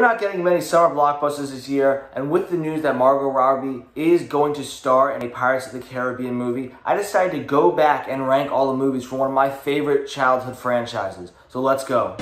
We're not getting many summer blockbusters this year, and with the news that Margot Robbie is going to star in a Pirates of the Caribbean movie, I decided to go back and rank all the movies from one of my favorite childhood franchises. So let's go.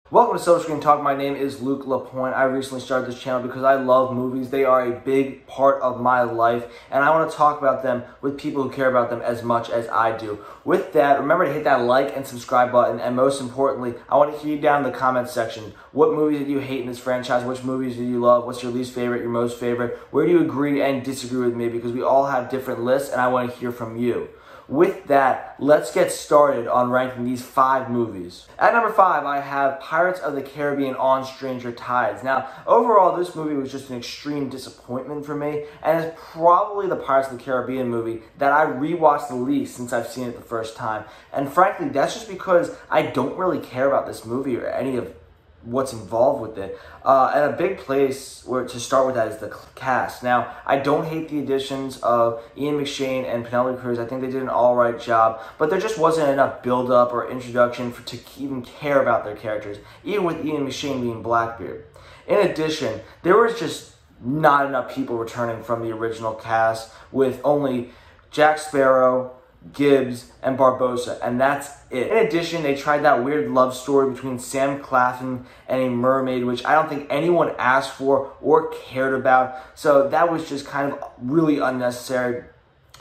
Welcome to Silver Screen Talk. My name is Luke LaPointe. I recently started this channel because I love movies. They are a big part of my life, and I want to talk about them with people who care about them as much as I do. With that, remember to hit that like and subscribe button, and most importantly, I want to hear you down in the comments section. What movies did you hate in this franchise? Which movies do you love? What's your least favorite, your most favorite? Where do you agree and disagree with me? Because we all have different lists, and I want to hear from you. With that, let's get started on ranking these 5 movies. At number 5, I have Pirates of the Caribbean on Stranger Tides. Now, overall, this movie was just an extreme disappointment for me, and it's probably the Pirates of the Caribbean movie that I rewatched the least since I've seen it the first time. And frankly, that's just because I don't really care about this movie or any of what's involved with it. And a big place where to start with that is the cast. Now, I don't hate the additions of Ian McShane and Penelope Cruz. I think they did an alright job, but there just wasn't enough build-up or introduction to even care about their characters, even with Ian McShane being Blackbeard. In addition, there was just not enough people returning from the original cast, with only Jack Sparrow, Gibbs, and Barbossa, and that's it. In addition, they tried that weird love story between Sam Claflin and a mermaid, which I don't think anyone asked for or cared about, so that was just kind of really unnecessary.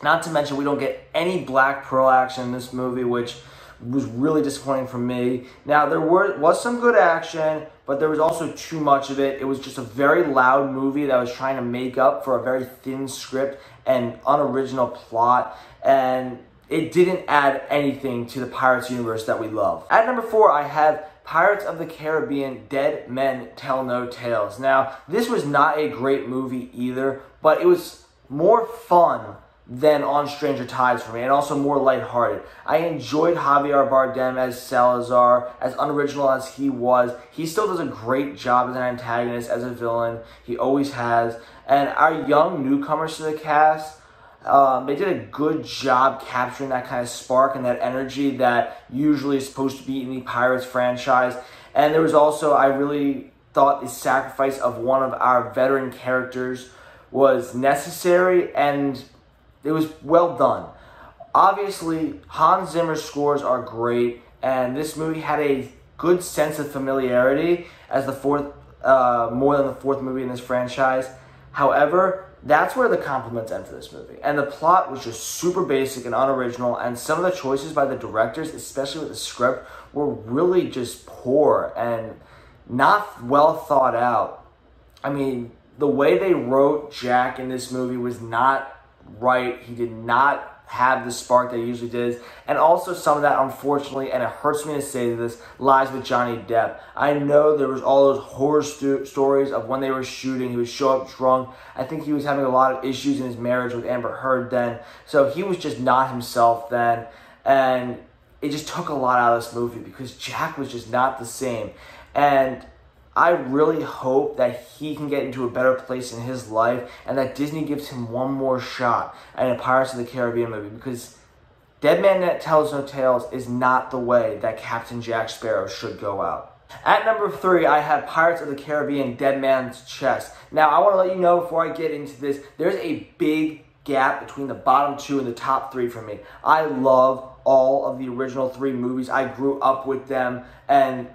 Not to mention, we don't get any Black Pearl action in this movie, which was really disappointing for me. Now, there was some good action, but there was also too much of it. It was just a very loud movie that was trying to make up for a very thin script and unoriginal plot, and it didn't add anything to the Pirates universe that we love. At number 4, I have Pirates of the Caribbean, Dead Men Tell No Tales. Now, this was not a great movie either, but it was more fun than On Stranger Tides for me, and also more lighthearted. I enjoyed Javier Bardem as Salazar, as unoriginal as he was. He still does a great job as an antagonist, as a villain. He always has. And our young newcomers to the cast, they did a good job capturing that kind of spark and that energy that usually is supposed to be in the Pirates franchise. And there was also, I really thought the sacrifice of one of our veteran characters was necessary, and it was well done. Obviously, Hans Zimmer's scores are great, and this movie had a good sense of familiarity as the more than the 4th movie in this franchise. However, that's where the compliments end for this movie. And the plot was just super basic and unoriginal, and some of the choices by the directors, especially with the script, were really just poor and not well thought out. I mean, the way they wrote Jack in this movie was not right. He did not have the spark that he usually did, and also some of that, unfortunately, and it hurts me to say this, lies with Johnny Depp. I know there was all those horror stories of when they were shooting, he would show up drunk. I think he was having a lot of issues in his marriage with Amber Heard then, so he was just not himself then, and it just took a lot out of this movie because Jack was just not the same. And I really hope that he can get into a better place in his life, and that Disney gives him one more shot at a Pirates of the Caribbean movie, because Dead Man That Tells No Tales is not the way that Captain Jack Sparrow should go out. At number 3, I have Pirates of the Caribbean, Dead Man's Chest. Now, I want to let you know before I get into this, there's a big gap between the bottom 2 and the top 3 for me. I love all of the original 3 movies. I grew up with them, and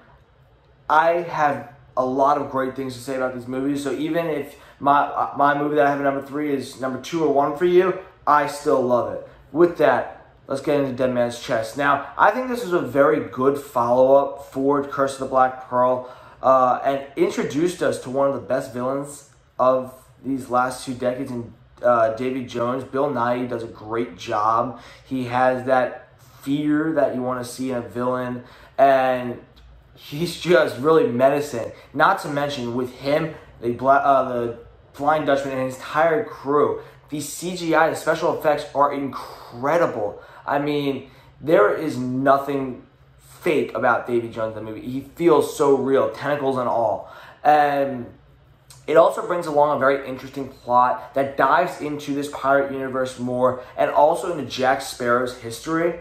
I have a lot of great things to say about these movies. So even if my movie that I have at number 3 is number 2 or 1 for you, I still love it. With that, let's get into Dead Man's Chest. Now, I think this is a very good follow-up for Curse of the Black Pearl, and introduced us to one of the best villains of these last 2 decades in Davy Jones. Bill Nighy does a great job. He has that fear that you want to see in a villain, and he's just really menacing. Not to mention, with him, the Flying Dutchman and his entire crew, the CGI, the special effects are incredible. I mean, there is nothing fake about Davy Jones in the movie. He feels so real, tentacles and all. And It also brings along a very interesting plot that dives into this pirate universe more and also into Jack Sparrow's history.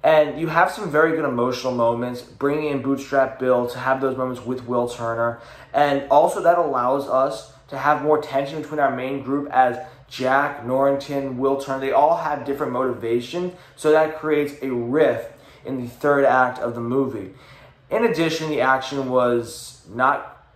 And you have some very good emotional moments, bringing in Bootstrap Bill to have those moments with Will Turner. And also that allows us to have more tension between our main group as Jack, Norrington, Will Turner. They all have different motivations, so that creates a rift in the third act of the movie. In addition, the action was not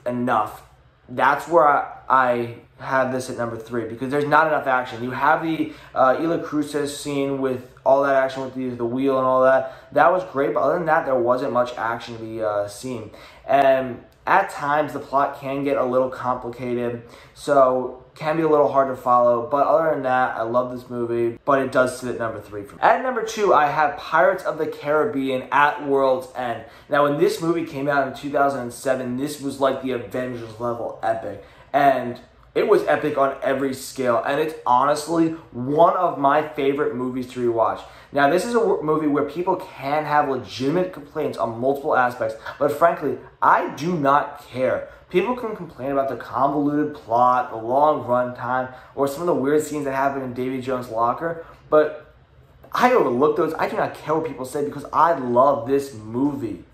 enough. That's where I have this at number 3, because there's not enough action. You have the Ila Cruces scene with all that action with the wheel and all that. That was great, but other than that, there wasn't much action to be seen. And at times, the plot can get a little complicated, so can be a little hard to follow. But other than that, I love this movie, but it does sit at number 3 for me. At number 2, I have Pirates of the Caribbean at World's End. Now, when this movie came out in 2007, this was like the Avengers level epic. And it was epic on every scale, and it's honestly one of my favorite movies to rewatch. Now, this is a movie where people can have legitimate complaints on multiple aspects, but frankly, I do not care. People can complain about the convoluted plot, the long runtime, or some of the weird scenes that happen in Davy Jones' locker, but I overlook those. I do not care what people say because I love this movie.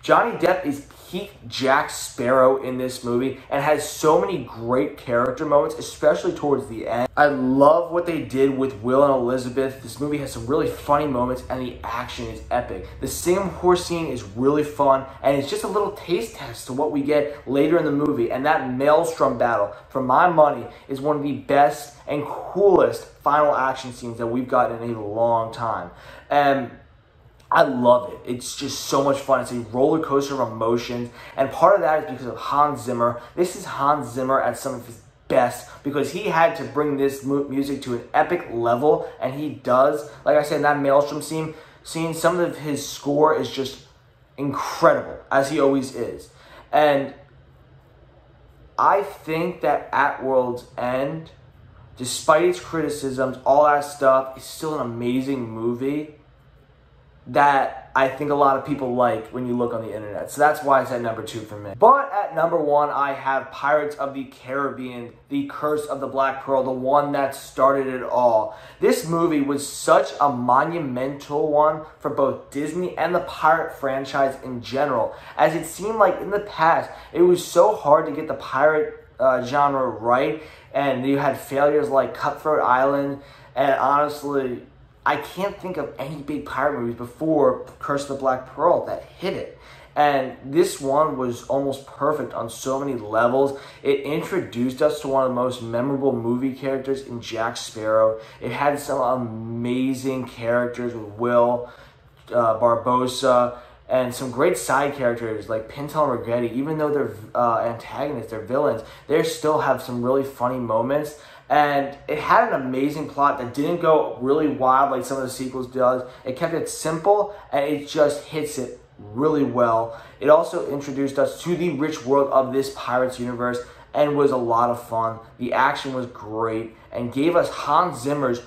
Johnny Depp is peak Jack Sparrow in this movie and has so many great character moments, especially towards the end. I love what they did with Will and Elizabeth. This movie has some really funny moments and the action is epic. The Singapore scene is really fun and it's just a little taste test to what we get later in the movie. And that Maelstrom battle, for my money, is one of the best and coolest final action scenes that we've gotten in a long time. And I love it. It's just so much fun. It's a roller coaster of emotions. And part of that is because of Hans Zimmer. This is Hans Zimmer at some of his best because he had to bring this music to an epic level. And he does. Like I said, in that Maelstrom scene, some of his score is just incredible, as he always is. And I think that At World's End, despite its criticisms, all that stuff, is still an amazing movie that I think a lot of people like when you look on the internet. So that's why it's at number 2 for me. But at number 1, I have Pirates of the Caribbean, The Curse of the Black Pearl, the one that started it all. This movie was such a monumental one for both Disney and the pirate franchise in general, as it seemed like in the past, it was so hard to get the pirate genre right, and you had failures like Cutthroat Island, and honestly, I can't think of any big pirate movies before Curse of the Black Pearl that hit it. And this one was almost perfect on so many levels. It introduced us to one of the most memorable movie characters in Jack Sparrow. It had some amazing characters with Will, Barbossa, and some great side characters like Pintel and Ragetti. Even though they're antagonists, they're villains, they still have some really funny moments. And it had an amazing plot that didn't go really wild like some of the sequels does. It kept it simple, and it just hits it really well. It also introduced us to the rich world of this Pirates universe and was a lot of fun. The action was great and gave us Hans Zimmer's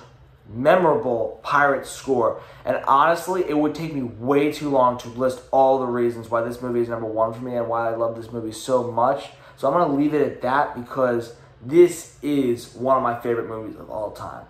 memorable pirate score. And honestly, it would take me way too long to list all the reasons why this movie is number 1 for me and why I love this movie so much. So I'm going to leave it at that because this is one of my favorite movies of all time.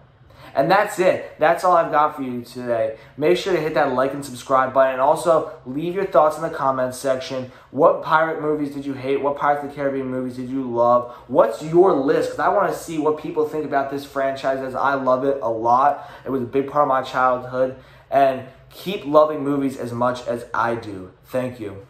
And that's it. That's all I've got for you today. Make sure to hit that like and subscribe button. And also, leave your thoughts in the comments section. What pirate movies did you hate? What Pirates of the Caribbean movies did you love? What's your list? Because I want to see what people think about this franchise, as I love it a lot. It was a big part of my childhood. And keep loving movies as much as I do. Thank you.